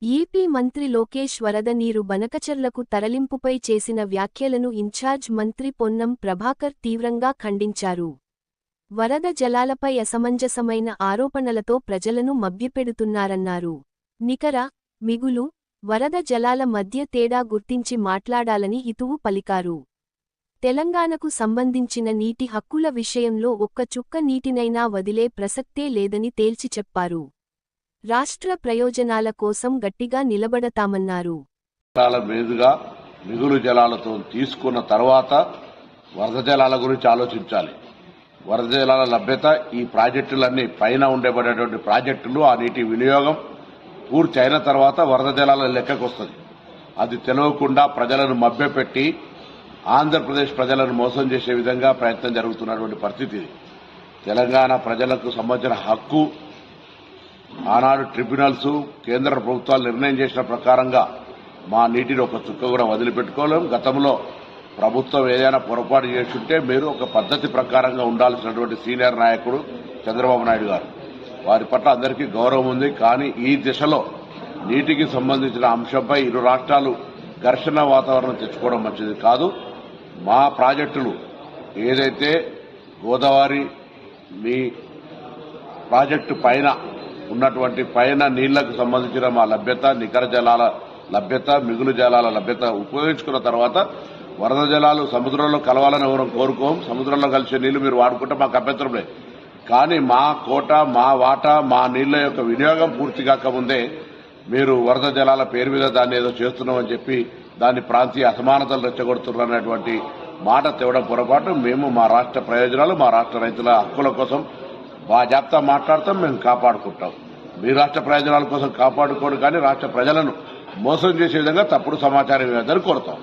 AP మంత్రి లోకేష్ వరద నీరు బనకచర్లకు తరలింపుపై చేసిన వ్యాఖ్యలను ఇన్ఛార్జ్ మంత్రి పొన్నం ప్రభాకర్ తీవ్రంగా ఖండించారు. వరద జలాలపై అసమంజసమైన ఆరోపణలతో ప్రజలను మభ్యపెడుతున్నారన్నారు. నికర, మిగులు, వరద జలాల మధ్య తేడా గుర్తించి మాట్లాడాలని హితువు పలికారు. తెలంగాణకు సంబంధించిన నీటి హక్కుల విషయంలో ఒక్క చుక్క నీటినైనా వదిలే ప్రసక్తే లేదని తేల్చి చెప్పారు. రాష్ట్ర ప్రయోజనాల కోసం గట్టిగా నిలబడతామన్నారు. మీదుగా మిగులు జలాలతో తీసుకున్న తర్వాత వరద జలాల గురించి ఆలోచించాలి. వరద జలాల లభ్యత ఈ ప్రాజెక్టులన్నీ పైన ఉండబడేటువంటి ప్రాజెక్టులు ఆ నీటి వినియోగం పూర్తి అయిన తర్వాత వరద జలాల లెక్కకు వస్తుంది. అది తెలియకుండా ప్రజలను మభ్యపెట్టి ఆంధ్రప్రదేశ్ ప్రజలను మోసం చేసే విధంగా ప్రయత్నం జరుగుతున్నటువంటి పరిస్థితి. తెలంగాణ ప్రజలకు సంబంధించిన హక్కు ఆనాడు ట్రిబ్యునల్స్ కేంద్ర ప్రభుత్వాలు నిర్ణయం చేసిన ప్రకారంగా మా నీటిని ఒక చుక్క కూడా వదిలిపెట్టుకోలేం. గతంలో ప్రభుత్వం ఏదైనా పొరపాటు చేస్తుంటే మీరు ఒక పద్ధతి ప్రకారంగా ఉండాల్సినటువంటి సీనియర్ నాయకుడు చంద్రబాబు నాయుడు గారు, వారి పట్ల అందరికీ గౌరవం ఉంది. కానీ ఈ దిశలో నీటికి సంబంధించిన అంశంపై ఇరు రాష్ట్రాలు ఘర్షణ వాతావరణం తెచ్చుకోవడం మంచిది కాదు. మా ప్రాజెక్టులు ఏదైతే గోదావరి మీ ప్రాజెక్టు పైన ఉన్నటువంటి పైన నీళ్లకు సంబంధించిన మా లభ్యత, నికర జలాల లభ్యత, మిగులు జలాల లభ్యత ఉపయోగించుకున్న తర్వాత వరద జలాలు సముద్రంలో కలవాలని ఎవరం కోరుకోం. సముద్రంలో కలిసే నీళ్లు మీరు వాడుకుంటే మాకు అభ్యంతరం లేదు. కానీ మా కోట, మా వాటా, మా నీళ్ల యొక్క వినియోగం పూర్తి కాకముందే మీరు వరద జలాల పేరు మీద దాన్ని ఏదో చేస్తున్నామని చెప్పి దాన్ని ప్రాంతీయ అసమానతలు రెచ్చగొడుతున్నారనేటువంటి మాట తేవడం పొరపాటు. మేము మా రాష్ట్ర ప్రయోజనాలు, మా రాష్ట్ర రైతుల హక్కుల కోసం బాజాప్తా మాట్లాడతాం, మేము కాపాడుకుంటాం. మీ రాష్ట్ర ప్రయోజనాల కోసం కాపాడుకోడు కానీ రాష్ట్ర ప్రజలను మోసం చేసే విధంగా తప్పుడు సమాచారం ఇవ్వద్దని కోరుతాం.